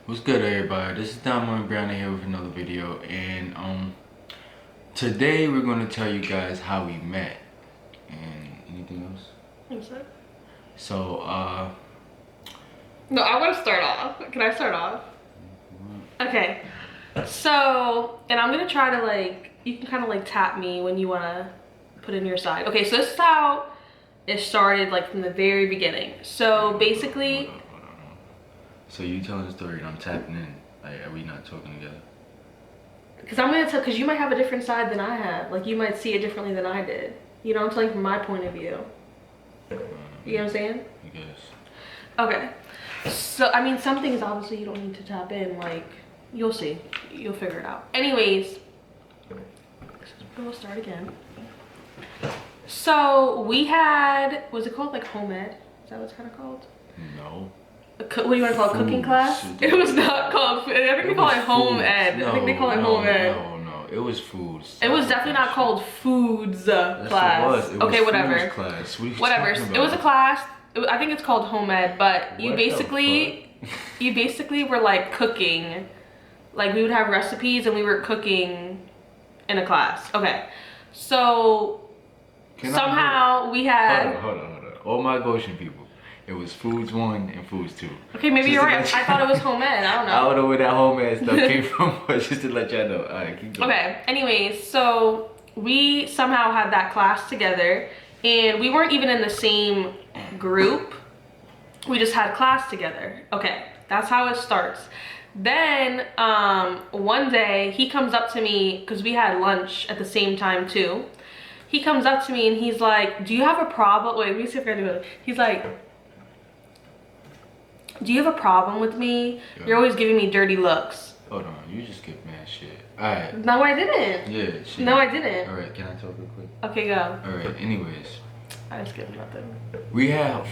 What's good, everybody? This is Damo and Briana here with another video, and today we're going to tell you guys how we met. And anything else? What's that? So No, I want to start off. Can I start off? Okay. So, and I'm gonna try to you can kind of tap me when you want to put in your side. Okay, so this is how it started, from the very beginning. So basically. Hold on. So you telling the story and I'm tapping in. Are we not talking together? Because I'm gonna tell, because you might have a different side than I have. You might see it differently than I did. You know, I'm telling from my point of view. You know what I'm saying? I guess. Okay. So, I mean, some things obviously you don't need to tap in. You'll see. You'll figure it out. Anyways, we'll start again. So, we had, was it called home ed? Is that what it's kind of called? No. What do you want to call it? Cooking class? It was not called, I think they call it home ed. I think they call it home ed. No, it was foods. It was definitely not called foods class. It was okay, whatever. Foods class. Whatever. It was a class. I think it's called home ed, but you basically were cooking. We would have recipes and we were cooking in a class. Okay. So somehow we had. Hold on. All my Goshen people. It was Foods 1 and Foods 2. Okay, maybe you're right. I thought it was home ed. I don't know. I don't know where that home ed stuff came from, but just to let y'all know. Alright, keep going. Okay, anyways, so we somehow had that class together, and we weren't even in the same group. We just had class together. Okay, that's how it starts. Then one day he comes up to me, because we had lunch at the same time too. He comes up to me and he's like, do you have a problem? Wait, let me see if I can do it. He's like, do you have a problem with me? Yeah. You're always giving me dirty looks. Hold on, you just get mad shit. Alright. No, I didn't. Yeah, shit. No, I didn't. Alright, can I talk real quick? Okay, go. Alright, anyways. I just get nothing. We had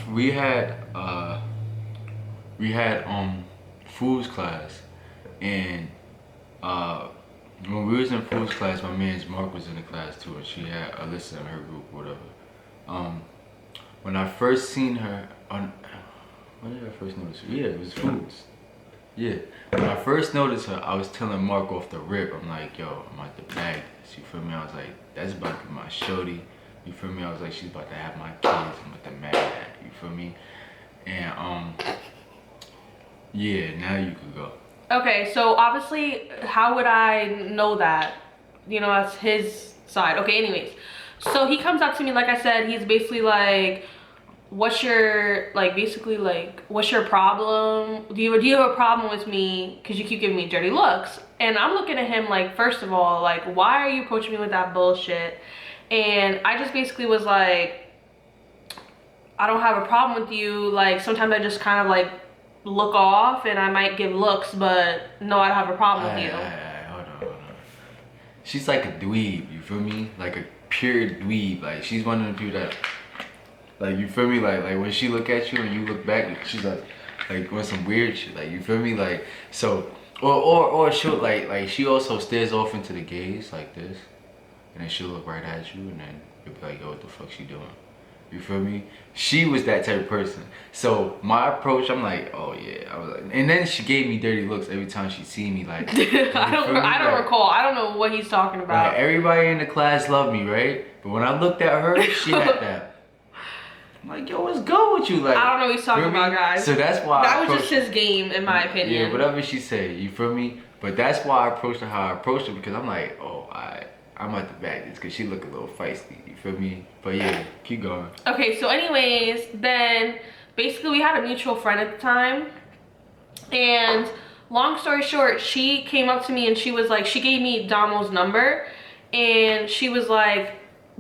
foods class, and when we was in foods class, my man's Mark was in the class too, and she had Alyssa in her group or whatever. When I first seen her when did I first notice her? Yeah, it was foods. Yeah. When I first noticed her, I was telling Mark off the rip. I'm like, yo, I'm at the bag this. You feel me? I was like, that's about to be my shorty. You feel me? I was like, she's about to have my kids. I'm about to marry that. You feel me? And yeah, now you could go. Okay, so obviously, how would I know that? You know, that's his side. Okay, anyways. So he comes up to me, like I said, he's basically like, what's your what's your problem? Do you have a problem with me because you keep giving me dirty looks? And I'm looking at him first of all, why are you approaching me with that bullshit? And I just basically was like, I don't have a problem with you. Sometimes I just kind of look off and I might give looks, but no, I don't have a problem with you. Hold on. She's like a dweeb, you feel me? Like a pure dweeb. She's one of the people that, you feel me? Like when she look at you and you look back, she's like on some weird shit. You feel me? So, or she'll she also stares off into the gaze like this, and then she'll look right at you, and then you'll be like, yo, what the fuck she doing? You feel me? She was that type of person. So my approach, I'm like, oh yeah. I was like, and then she gave me dirty looks every time she see me. I don't recall. I don't know what he's talking about. Everybody in the class loved me, right? But when I looked at her, she had that. I'm like, yo, what's good with you? I don't know what he's talking about, guys. So that's why that was just his game, in my opinion. Yeah, whatever she said, you feel me? But that's why I approached her how I approached her, because I'm like, oh, I'm at the back this because she look a little feisty, you feel me? But yeah, keep going. Okay, so anyways, then basically we had a mutual friend at the time, and long story short, she came up to me and she was like, she gave me Damo's number, and she was like,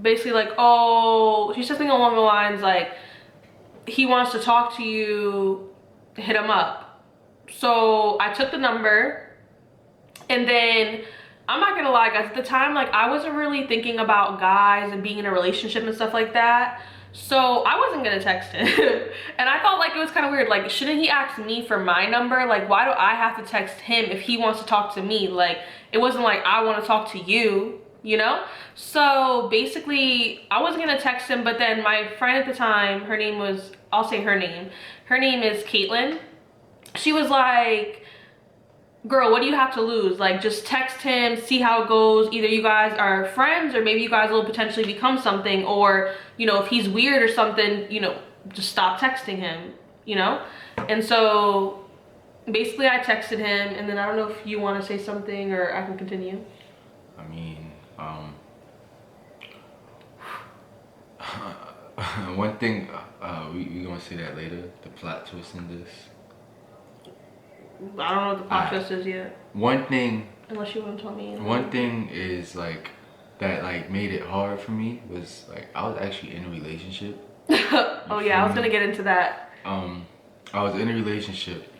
basically oh, she said something along the lines he wants to talk to you, hit him up. So I took the number, and then I'm not gonna lie, guys, at the time, I wasn't really thinking about guys and being in a relationship and stuff like that. So I wasn't gonna text him. And I thought it was kind of weird. Shouldn't he ask me for my number? Why do I have to text him if he wants to talk to me? It wasn't I want to talk to you, you know? So basically, I wasn't gonna text him, but then my friend at the time, her name was, I'll say her name. Her name is Caitlin. She was like, girl, what do you have to lose? Like, just text him, see how it goes. Either you guys are friends, or maybe you guys will potentially become something, or, you know, if he's weird or something, you know, just stop texting him, you know? And so basically I texted him, and then I don't know if you want to say something or I can continue. I mean, one thing, we gonna say that later, the plot twist in this. I don't know what the plot twist is yet. One thing, unless you want to tell me. One thing is like, that like made it hard for me was like, I was actually in a relationship. Oh yeah, I was gonna get into that. I was in a relationship.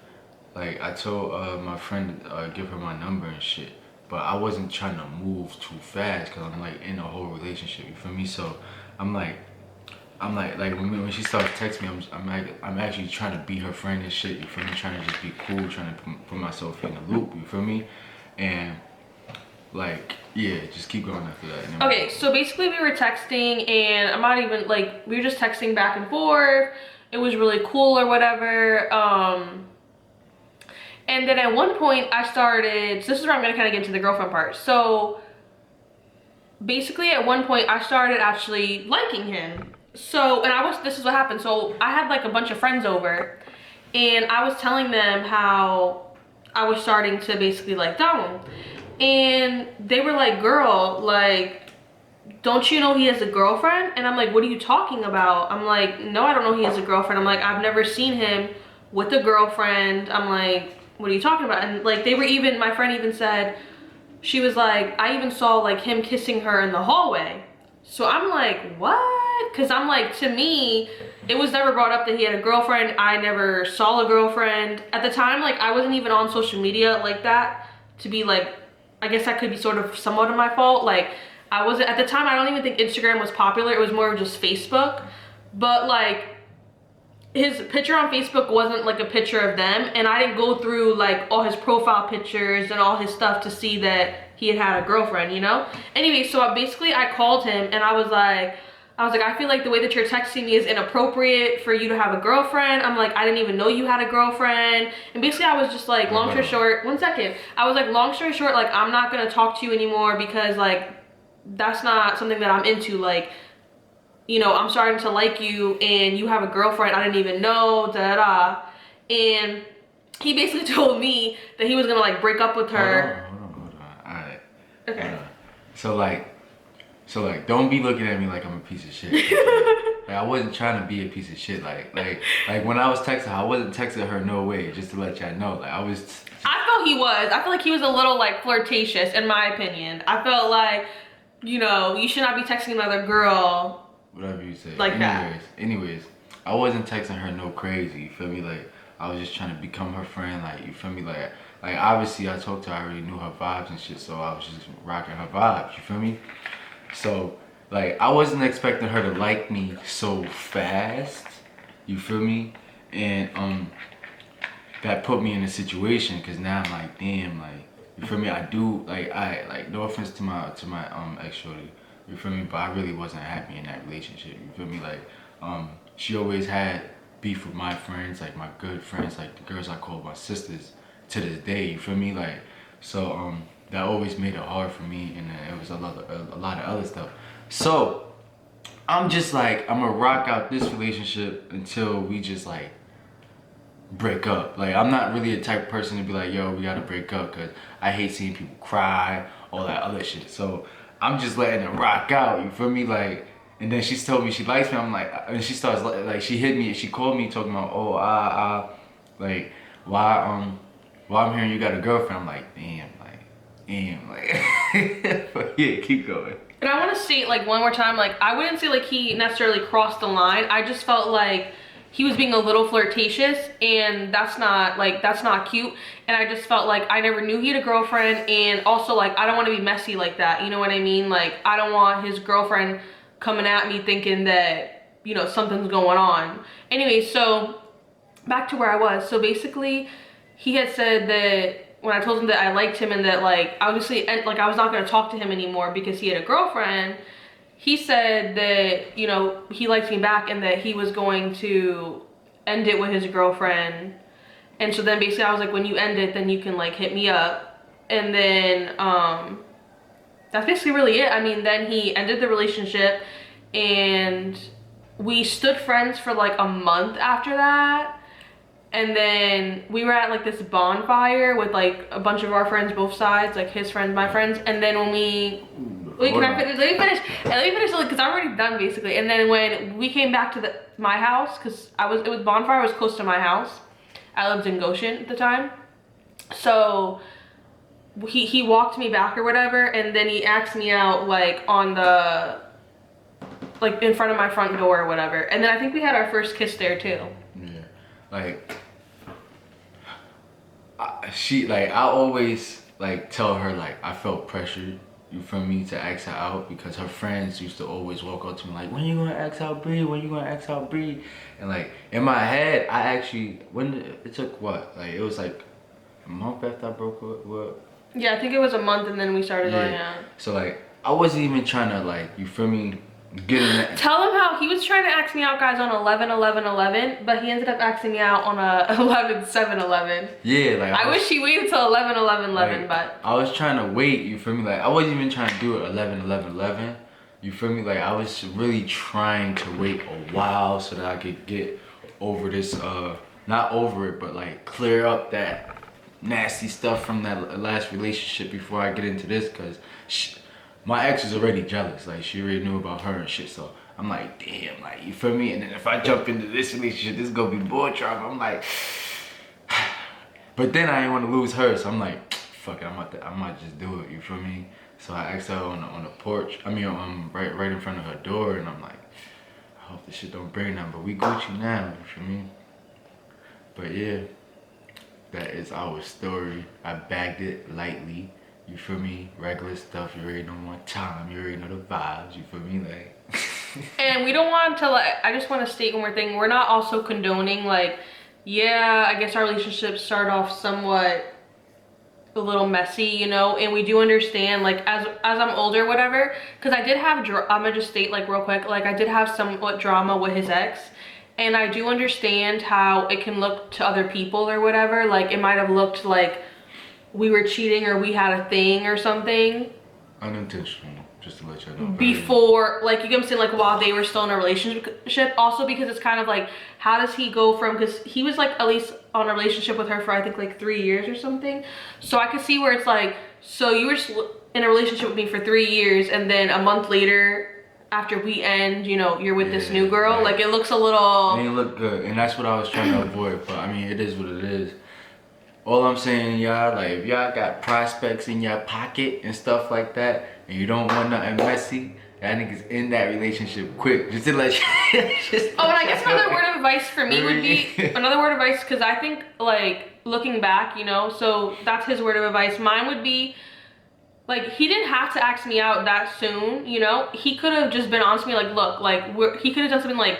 Like, I told my friend give her my number and shit, but I wasn't trying to move too fast because I'm like in a whole relationship, you feel me? So I'm like when she starts texting me, I'm actually trying to be her friend and shit, you feel me? Trying to just be cool, trying to put myself in the loop, you feel me? And like, yeah, just keep going after that. Okay, so basically we were texting, and I'm not even like, we were just texting back and forth. It was really cool or whatever. And then at one point I started, so this is where I'm gonna kind of get into the girlfriend part. So basically at one point I started actually liking him. So, and this is what happened. So I had like a bunch of friends over, and I was telling them how I was starting to basically like Donald. And they were like, girl, like, don't you know he has a girlfriend? And I'm like, what are you talking about? I'm like, no, I don't know he has a girlfriend. I'm like, I've never seen him with a girlfriend. I'm like, what are you talking about? And like, they were even, my friend even said, she was like, I even saw like him kissing her in the hallway. So I'm like, what? Because I'm like, to me, it was never brought up that he had a girlfriend. I never saw a girlfriend. At the time, like, I wasn't even on social media like that to be like, I guess that could be sort of somewhat of my fault. Like, I wasn't, at the time, I don't even think Instagram was popular. It was more of just Facebook. But like, his picture on Facebook wasn't like a picture of them, and I didn't go through like all his profile pictures and all his stuff to see that he had a girlfriend, you know? Anyway, so I called him, and I was like, I feel like the way that you're texting me is inappropriate for you to have a girlfriend. I'm like, I didn't even know you had a girlfriend. And basically I was just like, long story short, 1 second. I was like, long story short, like, I'm not gonna talk to you anymore because like, that's not something that I'm into. Like, you know, I'm starting to like you and you have a girlfriend I didn't even know, da-da. And he basically told me that he was gonna like break up with her. Hold on. All right. Okay. So like, don't be looking at me like I'm a piece of shit. Like, I wasn't trying to be a piece of shit. Like when I was texting her, I wasn't texting her no way, just to let y'all know. Like, I felt like he was a little like flirtatious, in my opinion. I felt like, you know, you should not be texting another girl. Whatever you say. Like that. Anyways, I wasn't texting her no crazy, you feel me? Like, I was just trying to become her friend, like, you feel me? Like obviously I talked to her, I already knew her vibes and shit, so I was just rocking her vibes, you feel me? So, like, I wasn't expecting her to like me so fast, you feel me? And that put me in a situation, cause now I'm like, damn, like, you feel me? I do, like, no offense to my ex-shorty, you feel me? But I really wasn't happy in that relationship, you feel me? Like, she always had beef with my friends, like my good friends, like the girls I call my sisters to this day, you feel me? Like, so that always made it hard for me, and it was a lot of other stuff. So I'm just like, I'm gonna rock out this relationship until we just like break up. Like, I'm not really a type of person to be like, yo, we gotta break up, because I hate seeing people cry, all that other shit. So I'm just letting it rock out, you feel me? Like, and then she told me she likes me. I'm like, and she starts like, she hit me, she called me talking about, oh, like, why I'm hearing you got a girlfriend. I'm like, damn, but yeah, keep going. And I want to state like one more time, like, I wouldn't say like he necessarily crossed the line. I just felt like he was being a little flirtatious, and that's not cute. And I just felt like I never knew he had a girlfriend, and also like, I don't want to be messy like that, you know what I mean? Like, I don't want his girlfriend coming at me thinking that, you know, something's going on. Anyway, so back to where I was. So basically he had said that when I told him that I liked him, and that like, obviously, like, I was not going to talk to him anymore because he had a girlfriend, he said that, you know, he liked me back and that he was going to end it with his girlfriend. And so then basically I was like, when you end it, then you can like hit me up. And then that's basically really it. I mean, then he ended the relationship and we stood friends for like a month after that. And then we were at like this bonfire with like a bunch of our friends, both sides, like his friends, my friends. And then when wait, can I finish? Let me finish because I'm already done basically. And then when we came back to my house, because it was bonfire was close to my house. I lived in Goshen at the time. So he walked me back or whatever, and then he asked me out like on the like in front of my front door or whatever. And then I think we had our first kiss there too. Yeah, like I always like tell her like I felt pressured, you feel me, to ask her out because her friends used to always walk up to me like, when you gonna ask out Bree? When you gonna ask out Bree? And like in my head, I actually it took what, like it was like a month after I broke up. What? Yeah, I think it was a month, and then we started going out. So like I wasn't even trying to like, you feel me, get in that. Tell him how he was trying to ask me out, guys, on 11/11/11, but he ended up asking me out on a 11/7/11. Yeah, like I wish he waited till 11/11/11, like, but I was trying to wait, you feel me, like I wasn't even trying to do it 11/11/11, you feel me, like I was really trying to wait a while so that I could get over this, not over it, but like clear up that nasty stuff from that last relationship before I get into this, because my ex is already jealous. Like she already knew about her and shit. So I'm like, damn, like you feel me? And then if I jump into this relationship, this is gonna be bull trouble. I'm like, but then I didn't want to lose her, so I'm like, fuck it, I might just do it. You feel me? So I asked her on the porch. I mean, right in front of her door, and I'm like, I hope this shit don't break now. But we Gucci now. You feel me? But yeah, that is our story. I bagged it lightly. You feel me? Regular stuff. You already know my time. You already know the vibes. You feel me? Like. and we don't want to like. I just want to state one more thing. We're not also condoning like, yeah, I guess our relationships start off somewhat a little messy, you know. And we do understand like as I'm older, whatever. Because I did have. I'm gonna just state like real quick. Like I did have somewhat drama with his ex. And I do understand how it can look to other people or whatever. Like it might have looked like we were cheating or we had a thing or something. Unintentional, just to let you know. Before, like, you get what I'm saying, like while they were still in a relationship. Also because it's kind of like, how does he go from, because he was like at least on a relationship with her for I think like 3 years or something. So I could see where it's like, so you were in a relationship with me for 3 years and then a month later, after we end, you know, you're with this new girl. Like it looks a little. It didn't look good, and that's what I was trying to avoid. But I mean, it is what it is. All I'm saying, y'all, like if y'all got prospects in your pocket and stuff like that, and you don't want nothing messy, that nigga's in that relationship quick. Just to let you. Oh, and I guess another word of advice for me would be another word of advice, because I think like looking back, you know, so that's his word of advice. Mine would be. Like, he didn't have to ask me out that soon, you know? He could have just been honest with me, like, look, like, he could have done something like,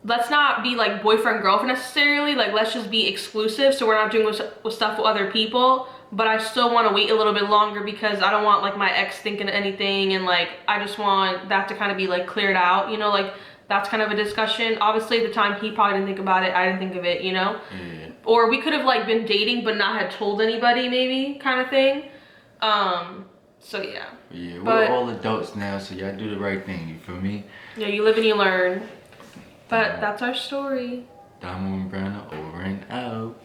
let's not be, like, boyfriend-girlfriend necessarily. Like, let's just be exclusive so we're not doing with stuff with other people. But I still want to wait a little bit longer because I don't want, like, my ex thinking anything. And, like, I just want that to kind of be, like, cleared out, you know? Like, that's kind of a discussion. Obviously, at the time, he probably didn't think about it. I didn't think of it, you know? Yeah. Or we could have, like, been dating but not had told anybody, maybe, kind of thing. So yeah. Yeah, we're all adults now, so y'all do the right thing, you feel me? Yeah, you live and you learn. But that's our story. Damo and Briana over and out.